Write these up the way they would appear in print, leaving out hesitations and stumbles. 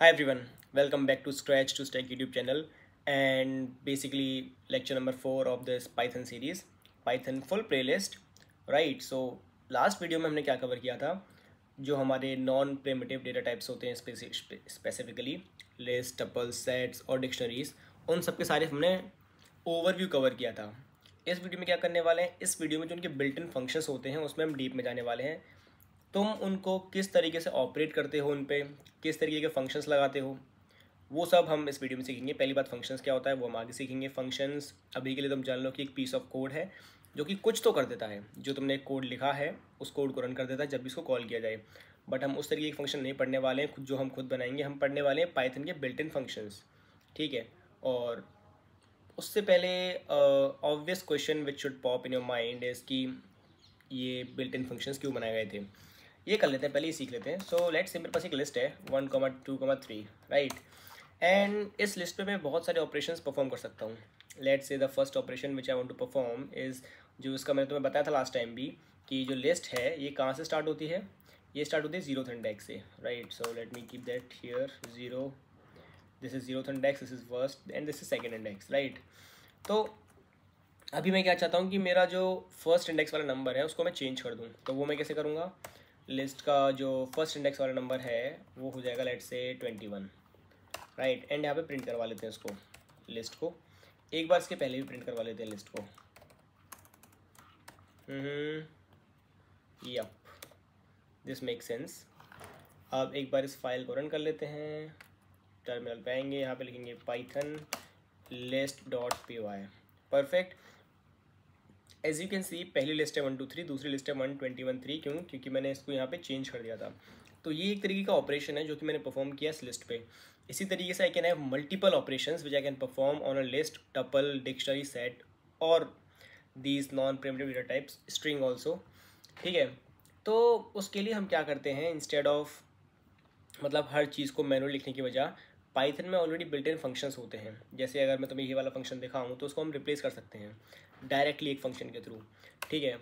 Hi everyone, welcome back to Scratch to Stack YouTube channel and basically lecture number 4 of this Python series, Python full playlist, right? So last video में हमने क्या cover किया था, जो हमारे non primitive data types होते हैं specifically list, tuple, sets और डिक्शनरीज, उन सब के सारे हमने ओवरव्यू कवर किया था। इस वीडियो में क्या करने वाले हैं, इस वीडियो में जो उनके बिल्ट इन फंक्शंस होते हैं उसमें हम डीप में जाने वाले हैं। तुम उनको किस तरीके से ऑपरेट करते हो, उन पे किस तरीके के फंक्शंस लगाते हो, वो सब हम इस वीडियो में सीखेंगे। पहली बात फंक्शंस क्या होता है वो हम आगे सीखेंगे। फंक्शंस अभी के लिए तुम जान लो कि एक पीस ऑफ कोड है जो कि कुछ तो कर देता है। जो तुमने एक कोड लिखा है उस कोड को रन कर देता है जब भी इसको कॉल किया जाए। बट हम उस तरीके के फंक्शन नहीं पढ़ने वाले हैं जो हम खुद बनाएंगे। हम पढ़ने वाले हैं पाइथन के बिल्ट इन फंक्शंस, ठीक है। और उससे पहले obvious question which should pop in your mind is कि ये बिल्ट इन फंक्शंस क्यों बनाए गए थे। ये कर लेते हैं, पहले ही सीख लेते हैं। सो लेट्स से मेरे पास एक लिस्ट है 1, 2, 3, राइट। एंड इस लिस्ट पे मैं बहुत सारे ऑपरेशंस परफॉर्म कर सकता हूँ। Let's say the first operation which I want to perform is, जो इसका मैंने तुम्हें बताया था लास्ट टाइम भी, कि जो लिस्ट है ये कहाँ से स्टार्ट होती है। ये स्टार्ट होती है 0th इंडेक्स से, right. So let me keep that here 0, this is 0th index, this is first and this is second index, right. तो अभी मैं क्या चाहता हूँ कि मेरा जो फर्स्ट इंडेक्स वाला नंबर है उसको मैं चेंज कर दूँ। तो वो मैं कैसे करूँगा, लिस्ट का जो फर्स्ट इंडेक्स वाला नंबर है वो हो जाएगा लेट्स से 21, राइट। एंड यहाँ पे प्रिंट करवा लेते हैं इसको, लिस्ट को। एक बार इसके पहले भी प्रिंट करवा लेते हैं लिस्ट को। Yup, this make sense. अब एक बार इस फाइल को रन कर लेते हैं। टर्मिनल पे आएंगे, यहाँ पे लिखेंगे Python list.py, perfect. As you can see पहली लिस्ट है 1, 2, 3, दूसरी लिस्ट है 1, 21, 3। क्यों? क्योंकि मैंने इसको यहाँ पे चेंज कर दिया था। तो ये एक तरीके का ऑपरेशन है जो कि मैंने परफॉर्म किया इस लिस्ट पे। इसी तरीके से I can have multiple operations which I can perform on a list, tuple, dictionary, set और these non primitive data types, string also, ठीक है। तो उसके लिए हम क्या करते हैं, इंस्टेड ऑफ मतलब हर चीज़ को मैनुअल लिखने की बजाय पाइथन में ऑलरेडी बिल्ट इन फंक्शंस होते हैं। जैसे अगर मैं तुम्हें ये वाला फंक्शन दिखाऊँ तो उसको हम रिप्लेस कर सकते हैं डायरेक्टली एक फंक्शन के थ्रू, ठीक है।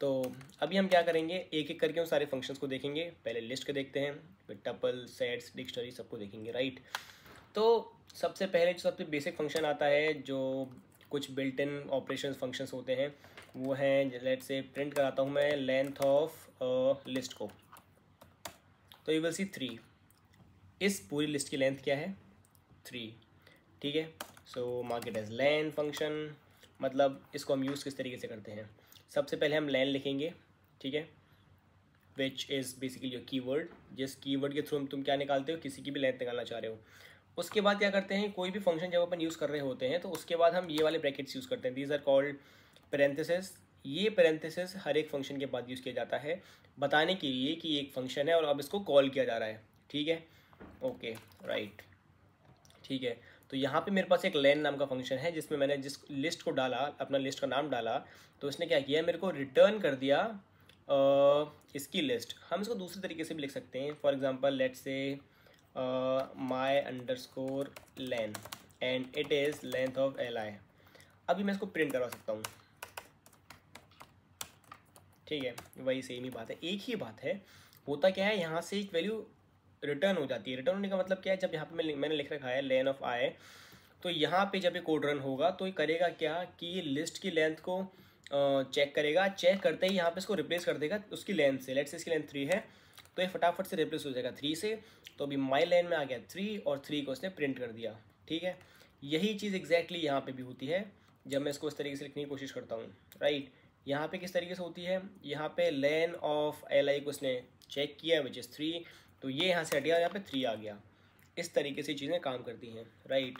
तो अभी हम क्या करेंगे, एक एक करके उन सारे फंक्शंस को देखेंगे। पहले लिस्ट के देखते हैं, फिर टपल, सेट्स, डिक्शनरी सबको देखेंगे, राइट। तो सबसे पहले जो सबसे बेसिक फंक्शन आता है, जो कुछ बिल्ट इन ऑपरेशन फंक्शंस होते हैं, वो हैं, लेट्स से प्रिंट कराता हूँ मैं लेंथ ऑफ लिस्ट को। तो यू विल सी 3, इस पूरी लिस्ट की लेंथ क्या है 3, ठीक है। So mark it as len function. मतलब इसको हम यूज़ किस तरीके से करते हैं, सबसे पहले हम लेन लिखेंगे, ठीक है, which is basically your keyword. जिस कीवर्ड के थ्रू तुम क्या निकालते हो, किसी की भी लेंथ निकालना चाह रहे हो। उसके बाद क्या करते हैं, कोई भी फंक्शन जब अपन यूज़ कर रहे होते हैं तो उसके बाद हम ये वाले ब्रैकेट्स यूज़ करते हैं, दीज आर कॉल्ड पेरेंथेसिस। ये पेरेंथेसिस हर एक फंक्शन के बाद यूज़ किया जाता है बताने के लिए कि एक फंक्शन है और अब इसको कॉल किया जा रहा है, ठीक है। ओके, राइट, ठीक है। तो यहाँ पे मेरे पास एक लेन नाम का फंक्शन है जिसमें मैंने जिस लिस्ट को डाला, अपना लिस्ट का नाम डाला, तो इसने क्या किया, मेरे को रिटर्न कर दिया इसकी लिस्ट। हम इसको दूसरे तरीके से भी लिख सकते हैं। फॉर एग्जांपल लेट्स से माई underscore lane and it is length of li। अभी मैं इसको प्रिंट करवा सकता हूँ, ठीक है। वही सेम ही बात है, एक ही बात है। होता क्या है, यहाँ से एक वैल्यू रिटर्न हो जाती है। रिटर्न होने का मतलब क्या है, जब यहाँ पे मैंने लिख रखा है लेन ऑफ आई, तो यहाँ पे जब ये कोड रन होगा तो ये करेगा क्या कि ये लिस्ट की लेंथ को चेक करेगा। चेक करते ही यहाँ पे इसको रिप्लेस कर देगा उसकी लेंथ से। लेट्स से इसकी लेंथ 3 है तो ये फटाफट से रिप्लेस हो जाएगा 3 से। तो अभी माई लेन में आ गया 3 और 3 को उसने प्रिंट कर दिया, ठीक है। यही चीज़ एग्जैक्टली यहाँ पे भी होती है जब मैं इसको इस तरीके से लिखने की कोशिश करता हूँ, राइट। यहाँ पे किस तरीके से होती है, यहाँ पे लेन ऑफ li को उसने चेक किया विच इज़ 3, तो ये यहाँ से हट गया, यहाँ पे 3 आ गया। इस तरीके से चीज़ें काम करती हैं, राइट।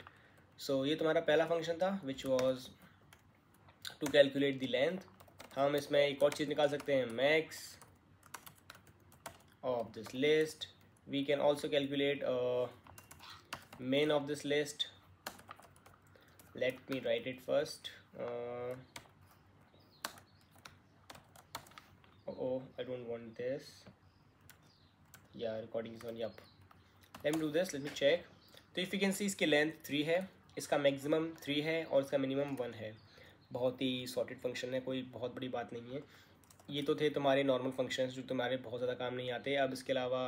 सो ये तुम्हारा पहला फंक्शन था which was to calculate the length. हम इसमें एक और चीज़ निकाल सकते हैं, max of this list. We can also calculate mean of this list. Let me write it first. Oh, I don't want this. Yeah, recording is on. Yup. Let me do this. Let me check. तो if you can सी इसकी length 3 है, इसका maximum 3 है और इसका minimum 1 है। बहुत ही sorted function है, कोई बहुत बड़ी बात नहीं है। ये तो थे तुम्हारे नॉर्मल फंक्शंस जो तुम्हारे बहुत ज़्यादा काम नहीं आते। अब इसके अलावा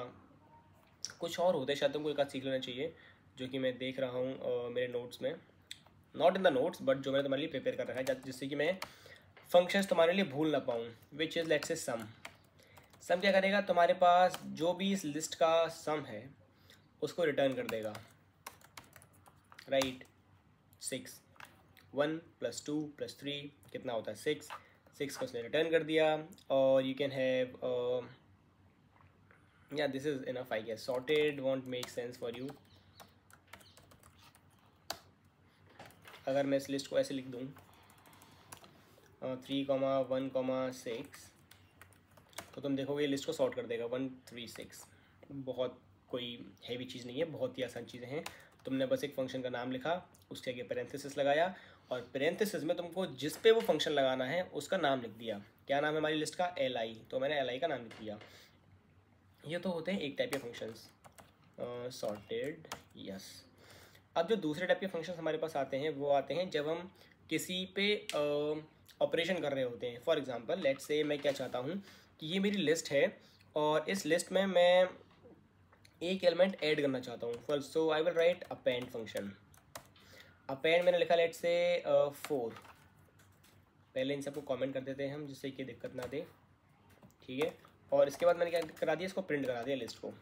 कुछ और होते हैं, शायद तुमको एक आध सीख लेना चाहिए, जो कि मैं देख रहा हूँ मेरे नोट्स में, not in the notes but जो मैंने तुम्हारे लिए प्रिपेयर कर रखा है, जिससे कि मैं फंक्शंस तुम्हारे लिए भूल ना पाऊँ। विच इज़ लेट्स से सम। सम क्या करेगा, तुम्हारे पास जो भी इस लिस्ट का सम है उसको रिटर्न कर देगा, राइट। 6, 1 + 2 + 3 कितना होता है 6, 6 को उसने रिटर्न कर दिया। और यू कैन हैव या this is enough I guess, sorted won't make sense for you. अगर मैं इस लिस्ट को ऐसे लिख दूँ 3,1,6, तो तुम देखोगे लिस्ट को सॉर्ट कर देगा 1 3 6। बहुत कोई हैवी चीज़ नहीं है, बहुत ही आसान चीज़ें हैं। तुमने बस एक फंक्शन का नाम लिखा, उसके आगे पैरेंथेसिस लगाया, और पैरेंथेसिस में तुमको जिस पे वो फंक्शन लगाना है उसका नाम लिख दिया। क्या नाम है हमारी लिस्ट का, li, तो मैंने li का नाम लिख दिया। ये तो होते हैं एक टाइप के फंक्शंस, सॉर्टेड, यस। अब जो दूसरे टाइप के फंक्शंस हमारे पास आते हैं वो आते हैं जब हम किसी पे ऑपरेशन कर रहे होते हैं। फॉर एग्जांपल लेट्स से मैं क्या चाहता हूँ कि ये मेरी लिस्ट है और इस लिस्ट में मैं एक एलिमेंट ऐड करना चाहता हूँ। For so I will write append function. Append मैंने लिखा लेट्स से 4। पहले इन सबको कमेंट कर देते हैं हम, जिससे कि दिक्कत ना दे, ठीक है। और इसके बाद मैंने क्या करा दिया, इसको प्रिंट करा दिया लिस्ट को।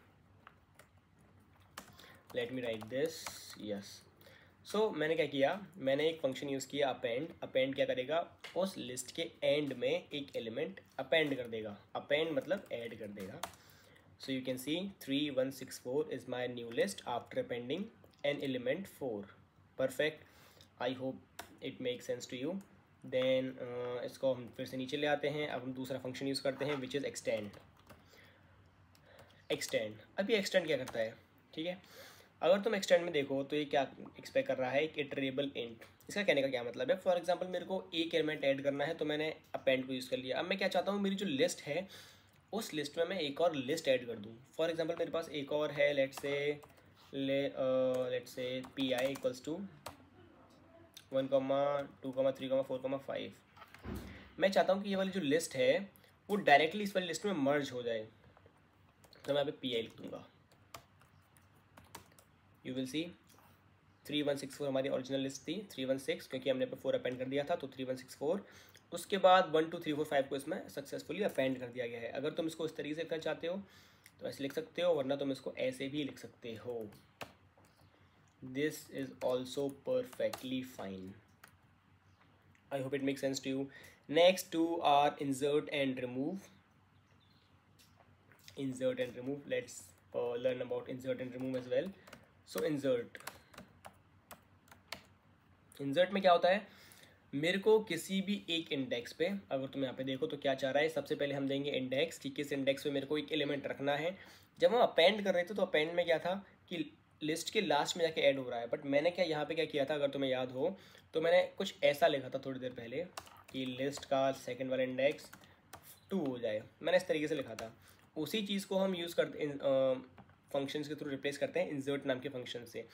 Let me write this, yes. So मैंने क्या किया, मैंने एक फंक्शन यूज़ किया अपेंड। अपेंड क्या करेगा, उस लिस्ट के एंड में एक एलिमेंट अपेंड कर देगा। अपेंड मतलब ऐड कर देगा। So you can see 3,1,6,4 is my new list after appending an element 4। Perfect, I hope it make sense to you. Then इसको हम फिर से नीचे ले आते हैं। अब हम दूसरा फंक्शन यूज़ करते हैं विच इज़ एक्सटेंड। एक्सटेंड, अब ये एक्सटेंड क्या करता है, ठीक है। अगर तुम एक्सटेंड में देखो तो ये क्या एक्सपेक्ट कर रहा है, एक इटरेबल इंट। इसका कहने का क्या मतलब है, फॉर एग्जांपल मेरे को एक एलिमेंट ऐड करना है तो मैंने अपेंड को यूज़ कर लिया। अब मैं क्या चाहता हूँ, मेरी जो लिस्ट है उस लिस्ट में मैं एक और लिस्ट ऐड कर दूँ। फॉर एग्जांपल मेरे पास एक और है, लेट्स से pi = 1, 2, 3, 4, 5। मैं चाहता हूँ कि ये वाली जो लिस्ट है वो डायरेक्टली इस वाली लिस्ट में मर्ज हो जाए, तो मैं यहाँ पे pi लिख दूँगा। यू विल सी 3,1,6,4 हमारी ओरिजिनल लिस्ट थी, 3,1,6 क्योंकि हमने पे 4 अपेंड कर दिया था, तो 3,1,6,4। उसके बाद 1, 2, 3, 4, 5 को इसमें सक्सेसफुली अपेंड कर दिया गया है। अगर तुम इसको इस तरीके से करना चाहते हो तो ऐसे लिख सकते हो, वरना तुम इसको ऐसे भी लिख सकते हो। This is also perfectly fine. I hope it make sense to you. Next two are insert and remove. Insert and remove, let's learn about insert and remove as well. So insert में क्या होता है, मेरे को किसी भी एक index पे, अगर तुम यहाँ पे देखो तो क्या चाह रहा है, सबसे पहले हम देंगे इंडेक्स कि किस इंडेक्स पे मेरे को एक एलिमेंट रखना है। जब हम अपेंड कर रहे थे तो अपेंड में क्या था कि लिस्ट के लास्ट में जाके ऐड हो रहा है, बट मैंने क्या यहाँ पे क्या किया था, अगर तुम्हें याद हो तो मैंने कुछ ऐसा लिखा था थोड़ी देर पहले कि लिस्ट का सेकेंड वाला इंडेक्स 2 हो जाए। मैंने इस तरीके से लिखा था। उसी चीज़ को हम यूज़ करते फंक्शंस के थ्रू रिप्लेस करते हैं इंसर्ट नाम के फंक्शन से।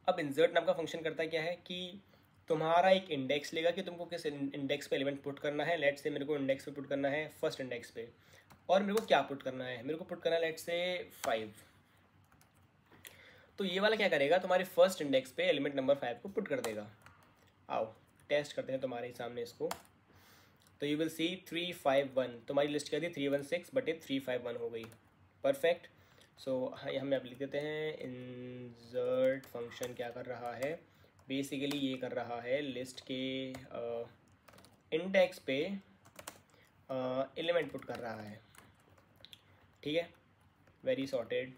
अब इंसर्ट नाम का फंक्शन करता क्या है कि तुम्हारा एक इंडेक्स लेगा कि तुमको किस इंडेक्स पे एलिमेंट पुट करना है। लेट्स से मेरे को इंडेक्स पे पुट करना है फर्स्ट इंडेक्स पे, और मेरे को क्या पुट करना है, मेरे को पुट करना है लेट्स से 5। तो ये वाला क्या करेगा, तुम्हारे फर्स्ट इंडेक्स पे एलिमेंट नंबर 5 को पुट कर देगा। आओ टेस्ट करते हैं तुम्हारे सामने इसको। तो यू विल सी 351, तुम्हारी लिस्ट क्या थी 316, बट ये 351 हो गई। परफेक्ट। सो हम अब लिख देते हैं इंसर्ट फंक्शन क्या कर रहा है, बेसिकली ये कर रहा है लिस्ट के इंडेक्स पे एलिमेंट पुट कर रहा है, ठीक है। Very sorted.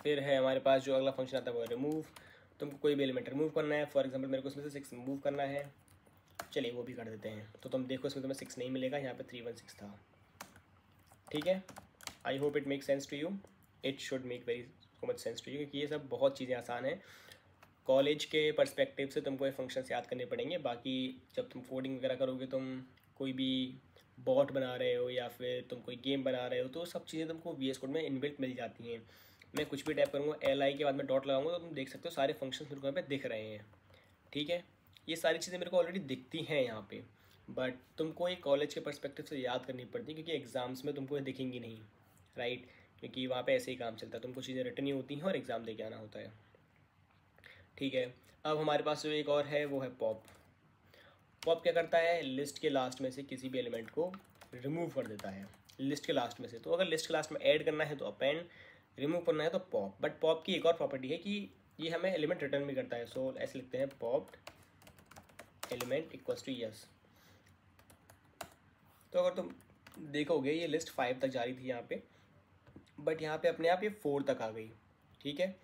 फिर है हमारे पास जो अगला फंक्शन आता है वो रिमूव। तुमको कोई भी एलिमेंट रिमूव करना है, फॉर एग्जांपल मेरे को इसमें से 6 रिमूव करना है, चलिए वो भी कर देते हैं। तो तुम देखो इसमें तुम्हें 6 नहीं मिलेगा, यहाँ पे 316 था, ठीक है। I hope it make sense to you. It should make very much sense to you, क्योंकि ये सब बहुत चीज़ें आसान हैं। कॉलेज के पर्सपेक्टिव से तुमको ये फंक्शंस याद करने पड़ेंगे। बाकी जब तुम कोडिंग वगैरह करोगे, तुम कोई भी बॉट बना रहे हो या फिर तुम कोई गेम बना रहे हो, तो सब चीज़ें तुमको VS कोड में इनबिल्ट मिल जाती हैं। मैं कुछ भी टाइप करूँगा, li के बाद में डॉट लगाऊंगा, तो तुम देख सकते हो सारे फंक्शंस मेरे को यहाँ पे दिख रहे हैं, ठीक है। ये सारी चीज़ें मेरे को ऑलरेडी दिखती हैं यहाँ पे, बट तुमको ये कॉलेज के पर्सपेक्टिव से याद करनी पड़ती है, क्योंकि एग्ज़ाम्स में तुमको ये दिखेंगी नहीं, राइट। क्योंकि वहाँ पे ऐसे ही काम चलता है, तुमको चीज़ें रिटर्न ही होती हैं और एग्ज़ाम दे के आना होता है। ठीक है, अब हमारे पास जो एक और है वो है पॉप। पॉप क्या करता है, लिस्ट के लास्ट में से किसी भी एलिमेंट को रिमूव कर देता है, लिस्ट के लास्ट में से। तो अगर लिस्ट के लास्ट में ऐड करना है तो अपेंड, रिमूव करना है तो पॉप। बट पॉप की एक और प्रॉपर्टी है कि ये हमें एलिमेंट रिटर्न भी करता है। सो ऐसे लिखते हैं popped element equals to yes. तो अगर तुम देखोगे ये लिस्ट 5 तक जा रही थी यहाँ पे, बट यहाँ पे अपने आप ये 4 तक आ गई। ठीक है,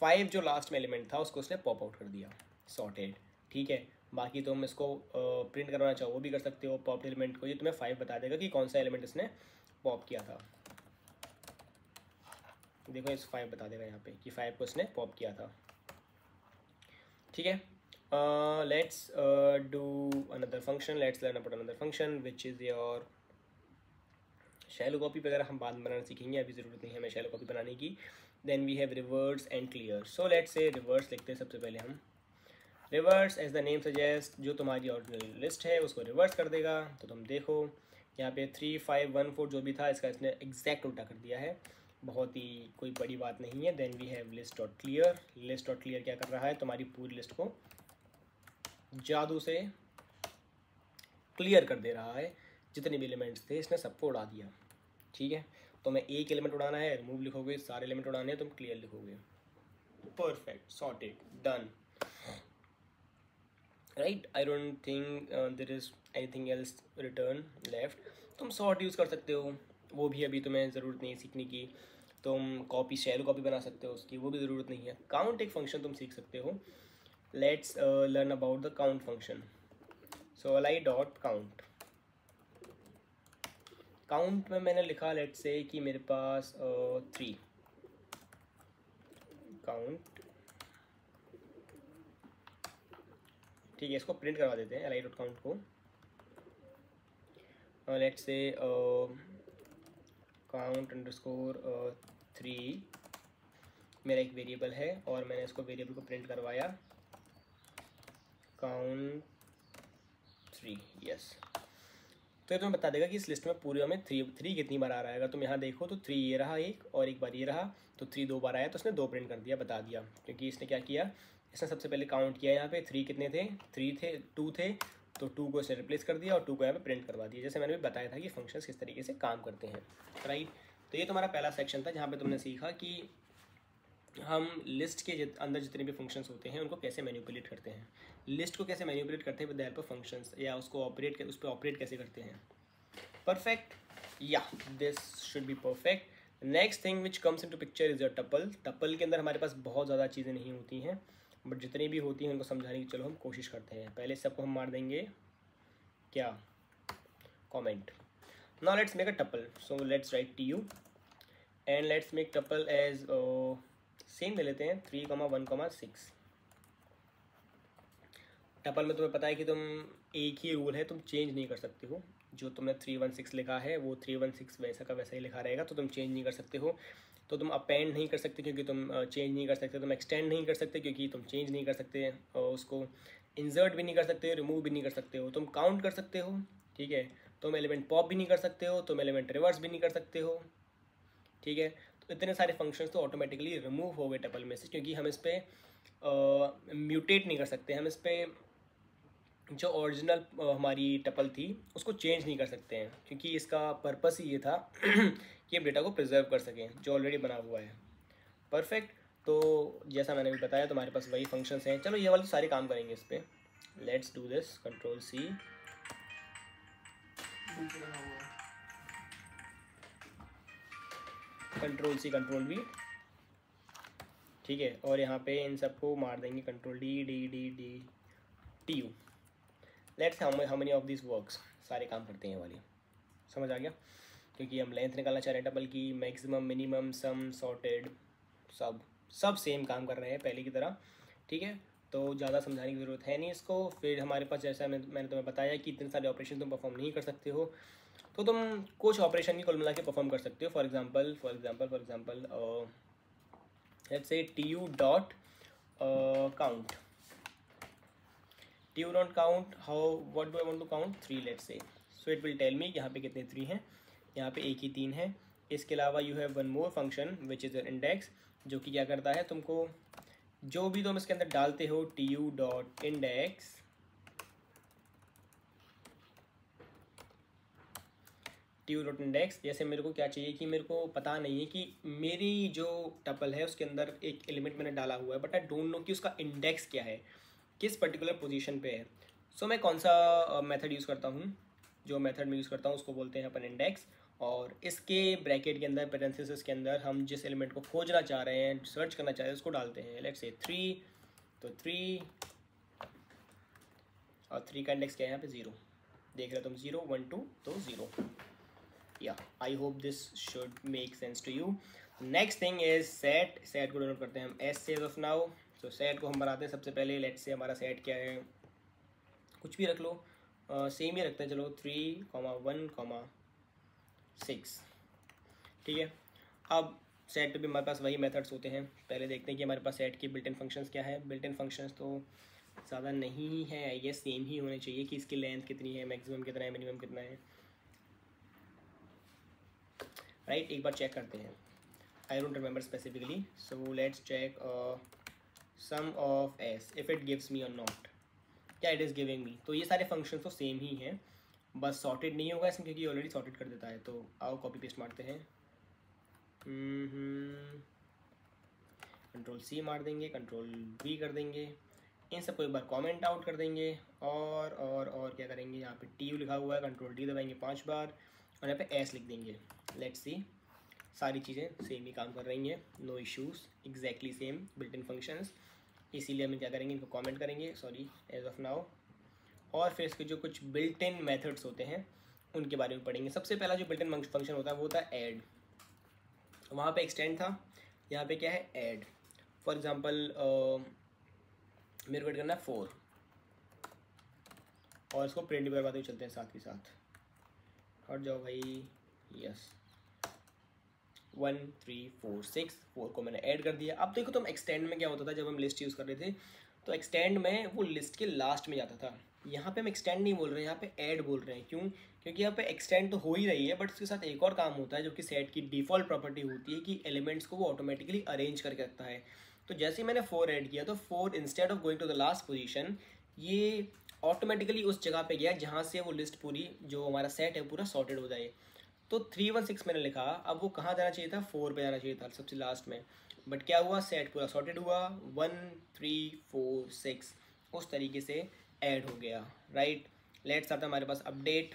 5 जो लास्ट में एलिमेंट था उसको उसने पॉप आउट कर दिया, सॉर्टेड। ठीक है, बाकी तुम इसको प्रिंट करवाना चाहो वो भी कर सकते हो पॉप एलिमेंट को। ये तुम्हें 5 बता देगा कि कौन सा एलिमेंट इसने पॉप किया था। देखो इस 5 बता देगा यहाँ पे कि 5 को इसने पॉप किया था। ठीक है, let's do another function, let's learn about another function which is your shallow copy वगैरह हम बाद में बनाना सीखेंगे, अभी ज़रूरत नहीं है हमें शैलो कॉपी बनाने की। Then we have reverse and clear. So let's say reverse लिखते हैं सबसे पहले हम। Reverse as the name suggest, जो तुम्हारी ओरिजिनल लिस्ट है उसको रिवर्स कर देगा। तो तुम देखो यहाँ पे 3 5 1 4 जो भी था इसका इसने एग्जैक्ट उल्टा कर दिया है, बहुत ही कोई बड़ी बात नहीं है। Then we have list dot clear. List dot clear क्या कर रहा है, तुम्हारी पूरी लिस्ट को जादू से क्लियर कर दे रहा है, जितने भी एलिमेंट्स थे इसने सबको उड़ा दिया। ठीक है, तो मैं एक एलिमेंट उड़ाना है रिमूव लिखोगे, सारे एलिमेंट उड़ाने हैं तुम क्लियर लिखोगे। Perfect, sorted, done, right. I don't think there is anything else return left. तुम सॉर्ट यूज़ कर सकते हो, वो भी अभी तुम्हें ज़रूरत नहीं है सीखने की। तुम कॉपी शैलो कॉपी बना सकते हो उसकी, वो भी ज़रूरत नहीं है। काउंट एक फंक्शन तुम सीख सकते हो। Let's learn about the count function. So अलाई डॉट काउंट। काउंट में मैंने लिखा लेट्स से कि मेरे पास 3 काउंट। ठीक है, इसको प्रिंट करवा देते हैं अलाई डॉट काउंट को। लेट्स से काउंट अंडरस्कोर 3 मेरा एक वेरिएबल है और मैंने इसको वेरिएबल को प्रिंट करवाया काउंट 3, यस। तो ये तुम्हें बता देगा कि इस लिस्ट में पूरे में 3 कितनी बार आ रहा है। अगर तुम यहाँ देखो तो 3 ये रहा एक, और एक बार ये रहा, तो 3 2 बार आया तो उसने 2 प्रिंट कर दिया, बता दिया। क्योंकि इसने क्या किया, इसने सबसे पहले काउंट किया यहाँ पे 3 कितने थे, 3 थे, 2 थे, तो 2 को इसने रिप्लेस कर दिया और 2 को यहाँ पे प्रिंट करवा दिया। जैसे मैंने भी बताया था कि फंक्शंस किस तरीके से काम करते हैं, राइट। तो ये तुम्हारा पहला सेक्शन था जहाँ पे तुमने सीखा कि हम लिस्ट के अंदर जितने भी फंक्शंस होते हैं उनको कैसे मैनिपुलेट करते हैं, लिस्ट को कैसे मैनिपुलेट करते हैं with the help of functions, या उसको उस पर ऑपरेट कैसे करते हैं। परफेक्ट, या this should be perfect. Next thing which comes into picture is your tuple. Tuple के अंदर हमारे पास बहुत ज़्यादा चीज़ें नहीं होती हैं, बट जितनी भी होती हैं उनको समझाने की चलो हम कोशिश करते हैं। पहले सबको हम मार देंगे क्या, comment. Now let's make a tuple. So let's write TU and let's make tuple as same ले लेते हैं 3, 1, 6। टपल में तुम्हें पता है कि तुम एक ही रूल है, तुम चेंज नहीं कर सकते हो। जो तुमने 3 1 6 लिखा है वो 3 1 6 वैसा का वैसा ही लिखा रहेगा, तो तुम चेंज नहीं कर सकते हो। तो तुम अपेंड नहीं कर सकते क्योंकि तुम चेंज नहीं कर सकते, तुम एक्सटेंड नहीं कर सकते क्योंकि तुम चेंज नहीं कर सकते, और उसको इंसर्ट भी नहीं कर सकते, रिमूव भी नहीं कर सकते हो। तुम काउंट कर सकते हो, ठीक है, तुम एलिमेंट पॉप भी नहीं कर सकते हो, तुम एलिमेंट रिवर्स भी नहीं कर सकते हो, ठीक है। तो इतने सारे फंक्शंस तो ऑटोमेटिकली रिमूव हो गए टपल में से, क्योंकि हम इस पर म्यूटेट नहीं कर सकते, हम इस पर जो ओरिजिनल हमारी टपल थी उसको चेंज नहीं कर सकते हैं, क्योंकि इसका पर्पस ही ये था कि हम डेटा को प्रिजर्व कर सकें जो ऑलरेडी बना हुआ है। परफेक्ट। तो जैसा मैंने भी बताया तुम्हारे पास वही फंक्शंस हैं। चलो ये वाले सारे काम करेंगे इस पर। Let's do this, control C, control C, control V, ठीक है। और यहाँ पे इन सबको मार देंगे control D TU। Let's how many of this works, सारे काम करते हैं वाली, समझ आ गया। क्योंकि हम लेंथ निकालना चाह रहे हैं टपल की, मैक्सिमम, मिनिमम, सम, सॉर्टेड, सब सेम काम कर रहे हैं पहले की तरह, ठीक है। तो ज़्यादा समझाने की ज़रूरत है नहीं इसको। फिर हमारे पास जैसा मैंने तुम्हें बताया कि इतने सारे ऑपरेशन तुम परफॉर्म नहीं कर सकते हो, तो तुम कुछ ऑपरेशन की कुल मिला के परफॉर्म कर सकते हो। For example let's say TU dot count, TU dot count, how what do I want to count, 3 let's say. So it will tell me यहाँ पे कितने 3 हैं, यहाँ पे एक ही 3 है, इसके अलावा you have one more function which is index, जो कि क्या करता है, तुमको जो भी तुम इसके अंदर डालते हो tu डॉट इंडेक्स, जैसे मेरे को क्या चाहिए कि मेरे को पता नहीं है कि मेरी जो टपल है उसके अंदर एक एलिमेंट मैंने डाला हुआ है, बट आई डोंट नो कि उसका इंडेक्स क्या है, किस पर्टिकुलर पोजीशन पे है। सो मैं कौन सा मेथड यूज़ करता हूँ, जो मेथड मैं यूज़ करता हूँ उसको बोलते हैं अपन इंडेक्स, और इसके ब्रैकेट के अंदर पेरेंथेसिस के अंदर हम जिस एलिमेंट को खोजना चाह रहे हैं, सर्च करना चाह रहे हैं, उसको डालते हैं। लेट्स से 3, तो 3, और 3 का इंडेक्स क्या है यहाँ पे 0, देख रहे हो तुम 0 1 2 तो 0। या I hope this should make sense to you. Next thing is set. Set को डिनोट करते हैं हम एस से ऑफ नाउ। तो सेट को हम बनाते हैं सबसे पहले। लेट्स से हमारा सेट क्या है, कुछ भी रख लो, सेम ही रखते हैं चलो, 3, 1, 6, ठीक है। अब सेट पे भी हमारे पास वही मेथड्स होते हैं। पहले देखते हैं कि हमारे पास सेट की बिल्ट इन फंक्शंस क्या है। बिल्ट इन फंक्शंस तो ज़्यादा नहीं है, आई गेस सेम ही होने चाहिए कि इसकी लेंथ कितनी है, मैक्सिमम कितना है, मिनिमम कितना है, राइट। एक बार चेक करते हैं, I don't remember specifically, so let's check sum of S if it gives me or not, क्या इट इज़ गिविंग मी। तो ये सारे फंक्शन तो सेम ही हैं, बस सॉर्टेड नहीं होगा इसमें क्योंकि ऑलरेडी सॉर्टेड कर देता है। तो आओ कॉपी पेस्ट मारते हैं, कंट्रोल सी मार देंगे, कंट्रोल वी कर देंगे, इन सबको एक बार कमेंट आउट कर देंगे, और क्या करेंगे, यहाँ पे टी लिखा हुआ है, कंट्रोल डी दबाएंगे 5 बार, और यहाँ पे एस लिख देंगे। लेट्स सी, सारी चीज़ें सेम ही काम कर रही हैं, no issues, exactly same built in functions. इसीलिए हम क्या करेंगे, इनको कमेंट करेंगे, सॉरी एज ऑफ नाउ, और फिर इसके जो कुछ बिल्ट इन मेथड्स होते हैं उनके बारे में पढ़ेंगे। सबसे पहला जो बिल्ट इन फंक्शन होता है वो होता है ऐड। वहाँ पे एक्सटेंड था, यहाँ पे क्या है ऐड। फॉर एग्जांपल मेरे को ऐड करना है 4, और इसको प्रिंट भी करवाते हुए चलते हैं साथ के साथ। हट जाओ भाई, यस, 1 3 4 6, 4 को मैंने ऐड कर दिया। अब देखो तुम एक्सटेंड में क्या होता था, जब हम लिस्ट यूज़ कर रहे थे तो एक्सटेंड में वो लिस्ट के लास्ट में जाता था। यहाँ पे हम एक्सटेंड नहीं बोल रहे हैं, यहाँ पे ऐड बोल रहे हैं। क्यों? क्योंकि यहाँ पे एक्सटेंड तो हो ही रही है, बट उसके साथ एक और काम होता है जो कि सेट की डिफ़ॉल्ट प्रॉपर्टी होती है कि एलिमेंट्स को वो ऑटोमेटिकली अरेंज करके रखता है। तो जैसे ही मैंने 4 ऐड किया तो 4 instead of going to the last position, ये ऑटोमेटिकली उस जगह पे गया जहाँ से वो लिस्ट पूरी, जो हमारा सेट है पूरा सॉर्टेड हो जाए। तो 3 1 6 मैंने लिखा, अब वो कहाँ जाना चाहिए था, 4 पे जाना चाहिए था सबसे लास्ट में, बट क्या हुआ, सेट पूरा सॉर्टेड हुआ, 1 3 4 6 उस तरीके से ऐड हो गया, राइट। लेट्स आता है हमारे पास update,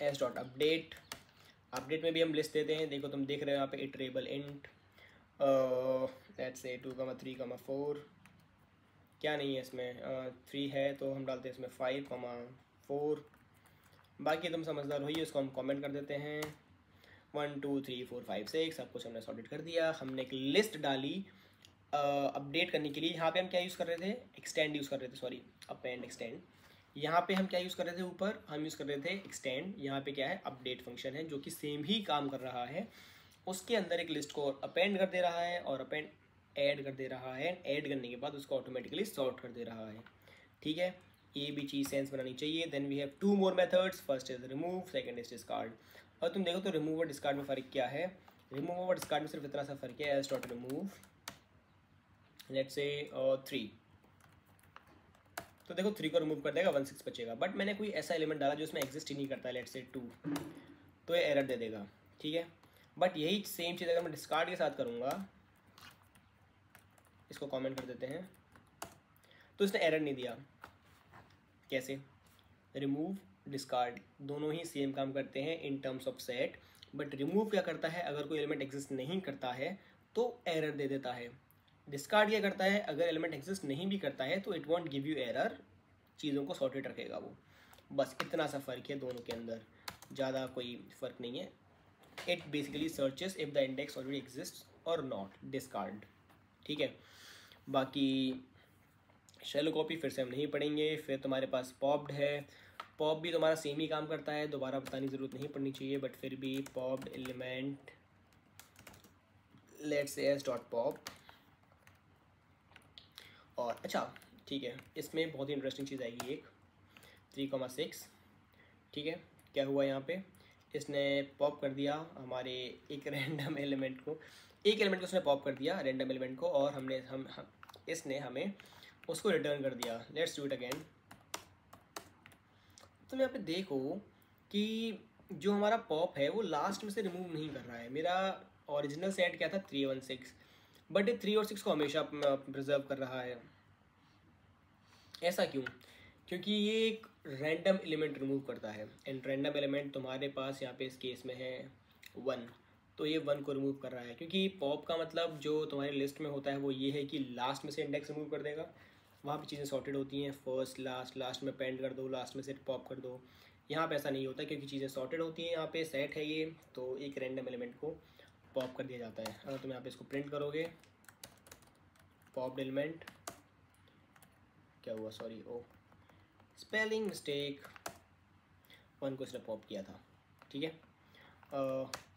S dot update. Update में भी हम लिस्ट देते हैं, देखो तुम देख रहे हो यहाँ पे इटरेबल इंट, लेट्स से 2 3 4, क्या नहीं है इसमें, 3 है तो हम डालते हैं इसमें 5 4, बाकी तुम समझदार हो ही, उसको हम कमेंट कर देते हैं। 1 2 3 4 5 6 सब कुछ हमने सॉर्टेड कर दिया। हमने एक लिस्ट डाली अपडेट करने के लिए। यहाँ पे हम क्या यूज़ कर रहे थे, एक्सटेंड यूज़ कर रहे थे, सॉरी अपेंड एक्सटेंड। यहाँ पे हम क्या यूज़ कर रहे थे, ऊपर हम यूज़ कर रहे थे एक्सटेंड, यहाँ पे क्या है अपडेट फंक्शन है जो कि सेम ही काम कर रहा है। उसके अंदर एक लिस्ट को अपेंड कर दे रहा है और अपेंड ऐड कर दे रहा है, ऐड करने के बाद उसको ऑटोमेटिकली सॉर्ट कर दे रहा है, ठीक है। ये भी चीज़ सेंस बनानी चाहिए। Then we have 2 more methods, first is remove, second is discard. और तुम देखो तो रिमूव और डिस्कार्ड में फ़र्क क्या है, रिमूव और डिस्कार्ड में सिर्फ इतना सा फ़र्क है, as dot remove let's say 3, तो देखो 3 को रिमूव कर देगा, 1 6 बचेगा। बट मैंने कोई ऐसा एलिमेंट डाला जो इसमें एग्जिस्ट ही नहीं करता है, लेट्स से 2, तो ये एरर दे देगा, ठीक है। बट यही सेम चीज़ अगर मैं डिस्कार्ड के साथ करूँगा, इसको कमेंट कर देते हैं, तो इसने एरर नहीं दिया। कैसे? रिमूव डिस्कार्ड दोनों ही सेम काम करते हैं in terms of set, but remove क्या करता है, अगर कोई एलिमेंट एग्जिस्ट नहीं करता है तो एरर दे देता है। डिस्कार्ड क्या करता है, अगर एलिमेंट एग्जिस्ट नहीं भी करता है तो it won't give you error, चीज़ों को सॉर्टेड रखेगा वो। बस इतना सा फ़र्क है दोनों के अंदर, ज़्यादा कोई फ़र्क नहीं है। It basically searches if the index already exist और नॉट, डिस्कार्ड, ठीक है। बाकी शैलो कॉपी फिर से हम नहीं पढ़ेंगे। फिर तुम्हारे पास पॉप्ड है, पॉप भी तुम्हारा सेम ही काम करता है, दोबारा बताने की ज़रूरत नहीं पड़नी चाहिए, बट फिर भी popped element let's say S dot pop. और अच्छा ठीक है, इसमें बहुत ही इंटरेस्टिंग चीज़ आएगी एक 3 6, ठीक है। क्या हुआ यहाँ पे, इसने पॉप कर दिया हमारे एक रैंडम एलिमेंट को, एक एलिमेंट को उसने पॉप कर दिया रैंडम एलिमेंट को, और हमने इसने हमें उसको रिटर्न कर दिया। Let's do it again. तुम यहाँ पे देखो कि जो हमारा पॉप है वो लास्ट में से रिमूव नहीं कर रहा है। मेरा ओरिजिनल सेट क्या था 316, बट ये 3 और 6 को हमेशा प्रिजर्व कर रहा है। ऐसा क्यों? क्योंकि ये एक रैंडम एलिमेंट रिमूव करता है, एंड रैंडम एलिमेंट तुम्हारे पास यहाँ पे इस केस में है 1, तो ये 1 को रिमूव कर रहा है। क्योंकि पॉप का मतलब जो तुम्हारी लिस्ट में होता है वो ये है कि लास्ट में से इंडेक्स रिमूव कर देगा। वहाँ पे चीज़ें सॉर्टेड होती हैं, फर्स्ट लास्ट, लास्ट में पेंड कर दो, लास्ट में से पॉप कर दो। यहाँ पे ऐसा नहीं होता क्योंकि चीज़ें सॉर्टेड होती हैं। यहाँ पे सेट है ये, तो एक रैंडम एलिमेंट को पॉप कर दिया जाता है। अगर तुम यहाँ पे इसको प्रिंट करोगे पॉप एलिमेंट, क्या हुआ, सॉरी, ओ स्पेलिंग मिस्टेक, 1 को इसने पॉप किया था, ठीक है।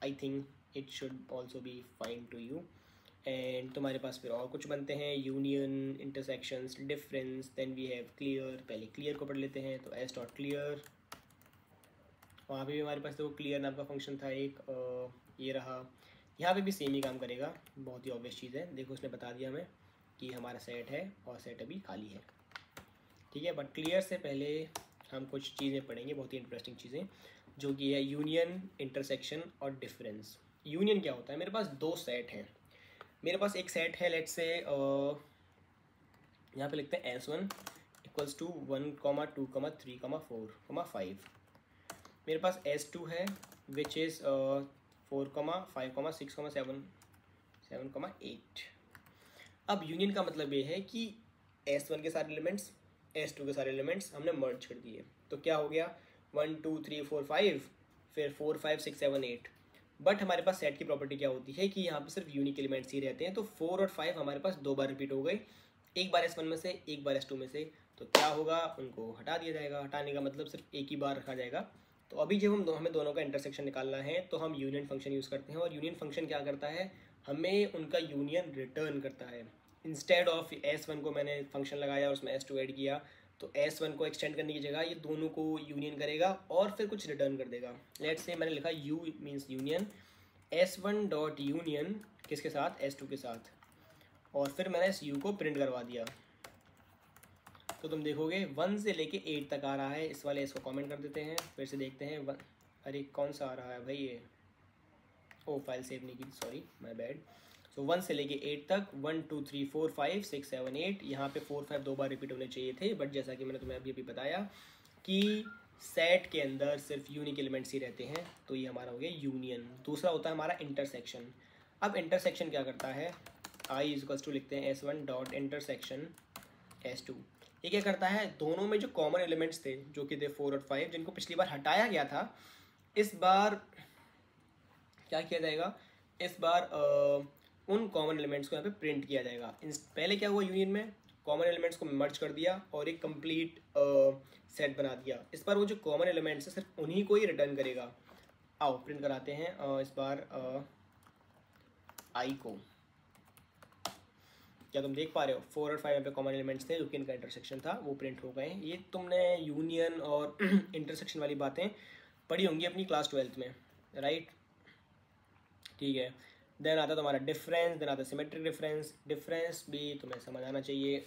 I think it should also be fine to you. And तुम्हारे पास फिर और कुछ बनते हैं, union, intersections, difference, then we have clear. पहले क्लियर को पढ़ लेते हैं, तो एस डॉट क्लियर, वहाँ पे भी हमारे पास तो क्लियर नाम का फंक्शन था एक, ये रहा। यहाँ पे भी सेम ही काम करेगा, बहुत ही ऑब्वियस चीज़ है। देखो उसने बता दिया हमें कि हमारा सेट है और सेट अभी खाली है, ठीक है। बट क्लियर से पहले हम कुछ चीज़ें पढ़ेंगे, बहुत ही इंटरेस्टिंग चीज़ें, जो कि है यूनियन, इंटरसेक्शन और डिफरेंस। यूनियन क्या होता है? मेरे पास 2 सेट हैं। मेरे पास एक सेट है, लेट्स से यहाँ पे लिखते हैं S1 इक्वल्स टू 1, 2, 3, 4, 5। मेरे पास S2 है विच इज़ 4, 5, 6, 7, 8। अब यूनियन का मतलब ये है कि S1 के सारे एलिमेंट्स, S2 के सारे एलिमेंट्स हमने मर्ज कर दिए। तो क्या हो गया, 1, 2, 3, 4, 5, फिर 4, 5, 6, 7, 8। बट हमारे पास सेट की प्रॉपर्टी क्या होती है कि यहाँ पे सिर्फ यूनिक एलिमेंट्स ही रहते हैं। तो 4 और 5 हमारे पास 2 बार रिपीट हो गए, एक बार S1 में से, एक बार S2 में से। तो क्या होगा, उनको हटा दिया जाएगा। हटाने का मतलब सिर्फ एक ही बार रखा जाएगा। तो अभी जब हमें दोनों का इंटरसेक्शन निकालना है तो हम यूनियन फंक्शन यूज़ करते हैं, और यूनियन फंक्शन क्या करता है, हमें उनका यूनियन रिटर्न करता है। इंस्टेड ऑफ S1 को मैंने फंक्शन लगाया और उसमें S2 ऐड किया, तो S1 को एक्सटेंड करने की जगह ये दोनों को यूनियन करेगा और फिर कुछ रिटर्न कर देगा। लेट्स से मैंने लिखा U means union, S1 dot union किसके साथ, S2 के साथ, और फिर मैंने इस U को प्रिंट करवा दिया। तो तुम देखोगे 1 से लेके 8 तक आ रहा है। इस वाले इसको कमेंट कर देते हैं, फिर से देखते हैं। अरे कौन सा आ रहा है भाई ये, ओ फाइल सेव नहीं की, सॉरी माय बैड। सो 1 से लेके 8 तक, 1, 2, 3, 4, 5, 6, 7, 8। यहाँ पे 4, 5 2 बार रिपीट होने चाहिए थे, बट जैसा कि मैंने तुम्हें अभी बताया कि सेट के अंदर सिर्फ यूनिक एलिमेंट्स ही रहते हैं, तो ये हमारा हो गया यूनियन। दूसरा होता है हमारा इंटरसेक्शन। अब इंटरसेक्शन क्या करता है, आई इक्वल्स टू लिखते हैं S1 डॉट इंटरसेक्शन S2। ये क्या करता है, दोनों में जो कॉमन एलिमेंट्स थे जो कि थे 4 और 5, जिनको पिछली बार हटाया गया था, इस बार क्या किया जाएगा, इस बार उन कॉमन एलिमेंट्स को यहाँ पे प्रिंट किया जाएगा। पहले क्या हुआ, यूनियन में कॉमन एलिमेंट्स को मर्ज कर दिया और एक कंप्लीट सेट बना दिया। इस बार वो जो कॉमन एलिमेंट्स है सिर्फ उन्हीं को ही रिटर्न करेगा। आओ प्रिंट कराते हैं इस बार आई को। क्या तुम देख पा रहे हो, 4 और 5 यहाँ पे कॉमन एलिमेंट्स थे जो कि इनका इंटरसेक्शन था, वो प्रिंट हो गए। ये तुमने यूनियन और इंटरसेक्शन वाली बातें पढ़ी होंगी अपनी क्लास 12th में, राइट, ठीक है। देन आता तुम्हारा डिफरेंस, देन आता सिमेट्रिक डिफरेंस। डिफरेंस भी तुम्हें समझ आना चाहिए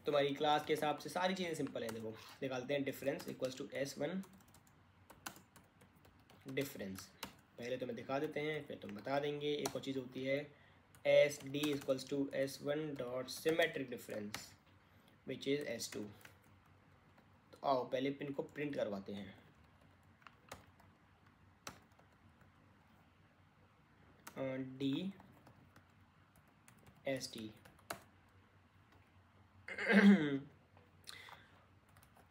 तुम्हारी क्लास के हिसाब से सारी चीज़ें सिंपल हैं। देखो निकालते हैं, difference equals to S1 difference. पहले तुम्हें दिखा देते हैं फिर तुम बता देंगे। एक और चीज़ होती है SD equals to S1 dot symmetric difference which is S2। तो आओ पहले पिन को प्रिंट करवाते हैं। DST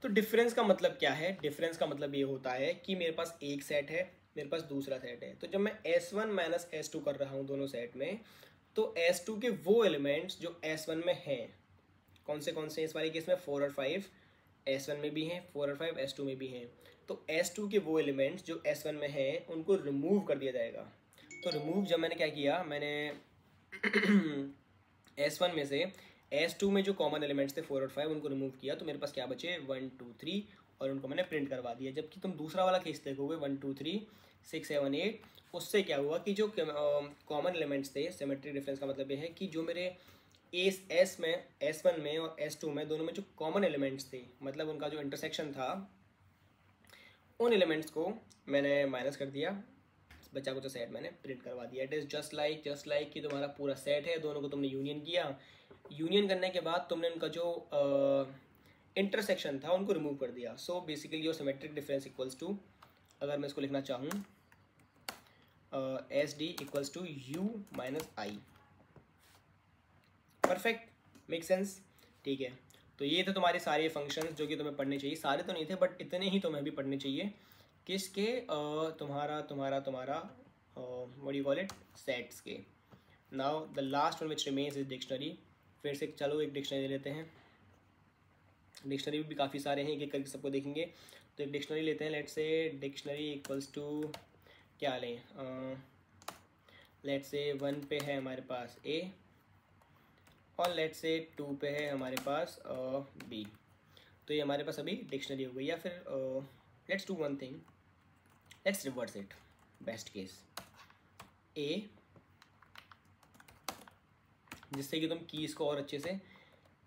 तो डिफरेंस का मतलब क्या है, डिफरेंस का मतलब ये होता है कि मेरे पास एक सेट है, मेरे पास दूसरा सेट है। तो जब मैं S1 माइनस S2 कर रहा हूँ दोनों सेट में, तो S2 के वो एलिमेंट्स जो S1 में हैं, कौन से इस वाले केस में 4 और 5 S1 में भी हैं, 4 और 5 S2 में भी हैं। तो S2 के वो एलिमेंट्स जो S1 में हैं उनको रिमूव कर दिया जाएगा। तो रिमूव जब मैंने क्या किया, मैंने S1 में से S2 में जो कॉमन एलिमेंट्स थे 4 और 5 उनको रिमूव किया, तो मेरे पास क्या बचे 1, 2, 3 और उनको मैंने प्रिंट करवा दिया। जबकि तुम दूसरा वाला केस देखोगे 1 2 3 6 7 8, उससे क्या हुआ कि जो कॉमन एलिमेंट्स थे, सिमेट्रिक डिफरेंस का मतलब ये है कि जो मेरे एस में S1 में और S2 में दोनों में जो कॉमन एलिमेंट्स थे, मतलब उनका जो इंटरसेक्शन था, उन एलिमेंट्स को मैंने माइनस कर दिया, बचा कुछ सेट मैंने प्रिंट करवा दिया। इट इज़ जस्ट लाइक कि तुम्हारा पूरा सेट है, दोनों को तुमने यूनियन किया, यूनियन करने के बाद तुमने उनका जो इंटरसेक्शन था उनको रिमूव कर दिया। So basically your symmetric difference equals to, अगर मैं इसको लिखना चाहूँ, S D equals to U minus I. Perfect, make sense, ठीक है। तो ये थे तुम्हारे सारे फंक्शंस जो कि तुम्हें पढ़ने चाहिए। सारे तो नहीं थे बट इतने ही तुम्हें भी पढ़ने चाहिए। किसके? तुम्हारा what you call it, sets के। Now the last one which remains is dictionary. फिर से चलो एक डिक्शनरी लेते हैं। डिक्शनरी भी काफ़ी सारे हैं, एक एक करके सबको देखेंगे। तो एक डिक्शनरी लेते हैं। Let's say dictionary equals to क्या लें, लेट्स से 1 पे है हमारे पास ए, और लेट्स से 2 पे है हमारे पास बी। तो ये हमारे पास अभी डिक्शनरी हो गई। या फिर let's do one thing, let's reverse it. Best case A, जिससे कि तुम कीज़ को और अच्छे से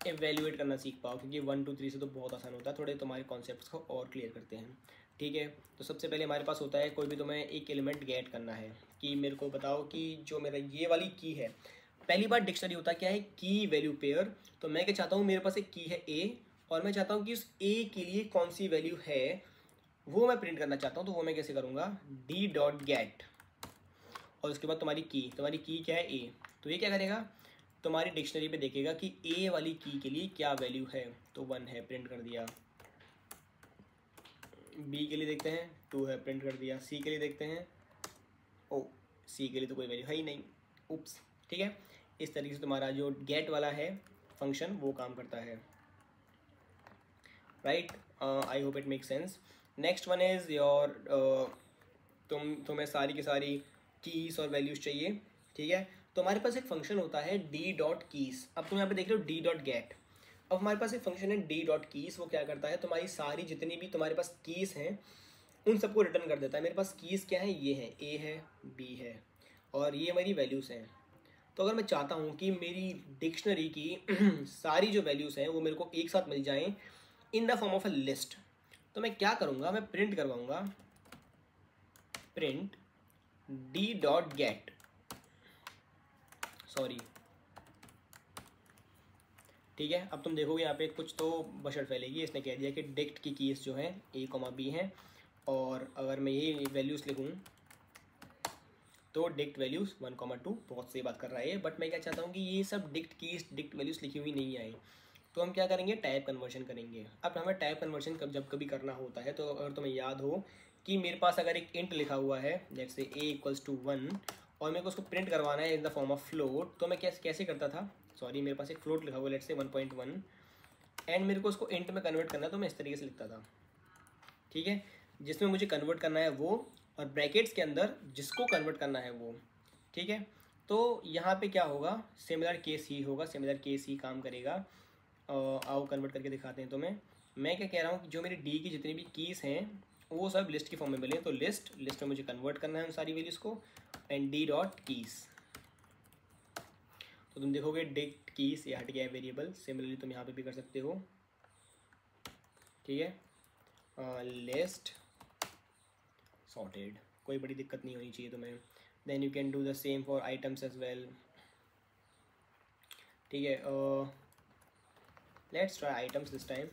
एवेल्यूएट करना सीख पाओ, क्योंकि 1 2 3 से तो बहुत आसान होता है, थोड़े तुम्हारे कॉन्सेप्ट्स को और क्लियर करते हैं। ठीक है, तो सबसे पहले हमारे पास होता है, कोई भी तुम्हें एक एलिमेंट गेट करना है कि मेरे को बताओ कि जो मेरा ये वाली की है। पहली बार डिक्शनरी होता क्या है, की वैल्यू पेयर। तो मैं क्या चाहता हूँ, मेरे पास एक की है ए, और मैं चाहता हूँ कि उस ए के लिए कौन सी वैल्यू है वो मैं प्रिंट करना चाहता हूँ। तो वो मैं कैसे करूँगा, डी डॉट गेट, और उसके बाद तुम्हारी की क्या है, ए। तो ये क्या करेगा, तुम्हारी डिक्शनरी पे देखेगा कि ए वाली की के लिए क्या वैल्यू है। तो 1 है, प्रिंट कर दिया। बी के लिए देखते हैं, 2 है, प्रिंट कर दिया। सी के लिए देखते हैं, ओ सी के लिए तो कोई वैल्यू है ही नहीं, उप्स। ठीक है, इस तरीके से तुम्हारा जो गेट वाला है फंक्शन वो काम करता है। Right, I hope it make sense. Next one is your, तुम्हें सारी की सारी कीज और वैल्यूज चाहिए। ठीक है, तो हमारे पास एक फंक्शन होता है डी डॉट कीज। अब तुम यहाँ पे देख रहे हो डी डॉट गेट। अब हमारे पास एक फंक्शन है डी डॉट कीज। वो क्या करता है, तुम्हारी सारी जितनी भी तुम्हारे पास कीज हैं उन सबको रिटर्न कर देता है। मेरे पास कीज क्या है, ये है, ए है, बी है, और ये मेरी वैल्यूज़ हैं। तो अगर मैं चाहता हूँ कि मेरी डिक्शनरी की सारी जो वैल्यूज़ हैं वो मेरे को एक साथ मिल जाएं in the form of a list, तो मैं क्या करूँगा, मैं प्रिंट करवाऊँगा, print D dot get, sorry. ठीक है, अब तुम देखोगे यहाँ पे कुछ तो बशर फैलेगी। इसने कह दिया कि डिक्ट की कीज जो है ए कॉमा बी है, और अगर मैं ये वैल्यूज़ लिखूँ तो डिक्ट वैल्यूज़ 1 2, बहुत सही बात कर रहा है। बट मैं क्या चाहता हूँ कि ये सब डिक्ट कीज डिक्ट वैल्यूज़ लिखी हुई नहीं आए, तो हम क्या करेंगे, टाइप कन्वर्जन करेंगे। अब हमें टाइप कन्वर्जन जब कभी करना होता है, तो अगर तुम्हें याद हो कि मेरे पास अगर एक इंट लिखा हुआ है, जैसे ए इक्वल्स टू 1, और मेरे को उसको प्रिंट करवाना है इन द फॉर्म ऑफ फ्लोट, तो मैं कैसे करता था, सॉरी, मेरे पास एक फ्लोट लिखा हुआ है, लेट्स से 1.1, एंड मेरे को उसको इंट में कन्वर्ट करना है, तो मैं इस तरीके से लिखता था। ठीक है, जिसमें मुझे कन्वर्ट करना है वो, और ब्रैकेट्स के अंदर जिसको कन्वर्ट करना है वो। ठीक है, तो यहाँ पे क्या होगा, सिमिलर केस ही होगा, सिमिलर केस ही काम करेगा। आओ कन्वर्ट करके दिखाते हैं तुम्हें। मैं क्या कह रहा हूँ कि जो मेरी डी की जितनी भी कीज़ हैं वो सब लिस्ट की फॉर्म में मिले, तो लिस्ट में मुझे कन्वर्ट करना है उन सारी वैल्यूज़ को, एंड डी डॉट कीज़। तो तुम देखोगे डिक्ट कीज़ ये हट गया है वेरिएबल। सिमिलरली तुम यहाँ पे भी कर सकते हो। ठीक है, लिस्ट सॉर्टेड, कोई बड़ी दिक्कत नहीं होनी चाहिए तुम्हें। Then you can do the same for items as well. ठीक है, let's try items this time.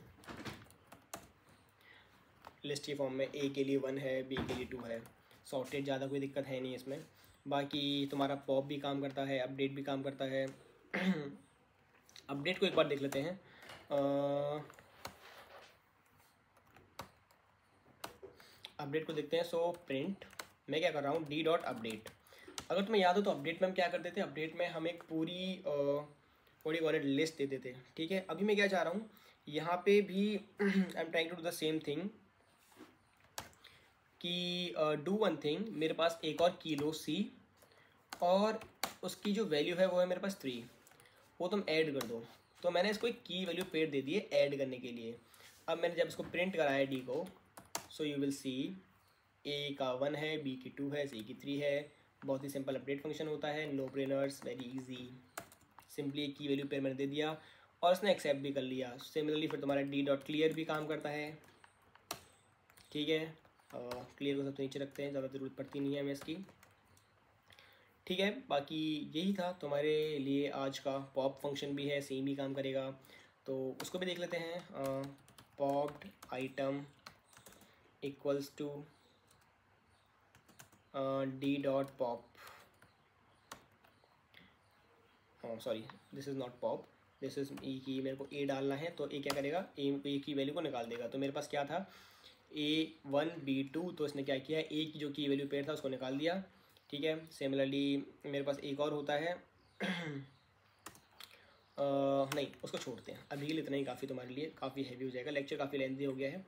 List की फॉर्म में ए के लिए 1 है, बी के लिए 2 है, सॉर्टेड, ज़्यादा कोई दिक्कत है नहीं इसमें। बाकी तुम्हारा पॉप भी काम करता है, अपडेट भी काम करता है। अपडेट को एक बार देख लेते हैं। अपडेट को देखते हैं। सो प्रिंट, मैं क्या कर रहा हूँ, डी डॉट अपडेट। अगर तुम्हें याद हो तो अपडेट में हम क्या करते थे, अपडेट में हम एक पूरी वॉलेट लिस्ट देते थे। ठीक है, अभी मैं क्या चाह रहा हूँ, यहाँ पे भी I am trying to do the same thing कि डू वन थिंग। मेरे पास एक और की लो सी, और उसकी जो वैल्यू है वो है मेरे पास 3, वो तुम ऐड कर दो। तो मैंने इसको एक की वैल्यू पेड दे दी है ऐड करने के लिए। अब मैंने जब इसको प्रिंट कराया डी को, सो यू विल सी ए का 1 है, बी की 2 है, सी की 3 है। बहुत ही सिंपल अपडेट फंक्शन होता है, नो ब्रेनर्स, वेरी इजी। सिंपली की वैल्यू पेयर मैंने दे दिया और उसने एक्सेप्ट भी कर लिया। सिमिलरली फिर तुम्हारा डी डॉट क्लियर भी काम करता है, ठीक है। क्लियर को सबसे नीचे रखते हैं, ज़्यादा ज़रूरत पड़ती नहीं है हमें इसकी, ठीक है। बाकी यही था तुम्हारे लिए आज का। पॉप फंक्शन भी है, सेम ही काम करेगा, तो उसको भी देख लेते हैं। Popped item equals to D dot pop, sorry this is not pop, this is a key मेरे को ए डालना है, तो ए क्या करेगा, ए की वैल्यू को निकाल देगा। तो मेरे पास क्या था, A1 B2, तो इसने क्या किया, ए की जो की वैल्यू पेयर था उसको निकाल दिया, ठीक है। सिमिलरली मेरे पास एक और होता है नहीं उसको छोड़ते हैं अभी के लिए, इतना ही काफ़ी तुम्हारे लिए, काफ़ी हैवी हो जाएगा, लेक्चर काफ़ी लेंथी हो गया है।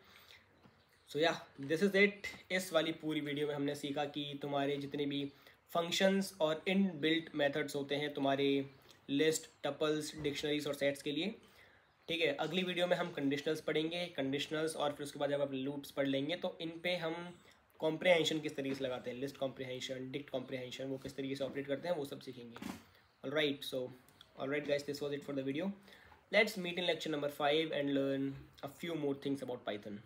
सो या दिस इज़ इट। इस वाली पूरी वीडियो में हमने सीखा कि तुम्हारे जितने भी फंक्शंस और इन बिल्ट मेथड्स होते हैं तुम्हारे लिस्ट, टपल्स, डिक्शनरीज और सेट्स के लिए, ठीक है। अगली वीडियो में हम कंडीशनल्स पढ़ेंगे, कंडीशनल्स, और फिर उसके बाद जब आप लूप्स पढ़ लेंगे तो इन पे हम कॉम्प्रिहेंशन किस तरीके से लगाते हैं, लिस्ट कॉम्प्रिहेंशन, डिक्ट कॉम्प्रिहेंशन, वो किस तरीके से ऑपरेट करते हैं, वो सब सीखेंगे। Alright, so alright guys, this was it for the video. Let's meet in lecture number 5 and learn a few more things about Python.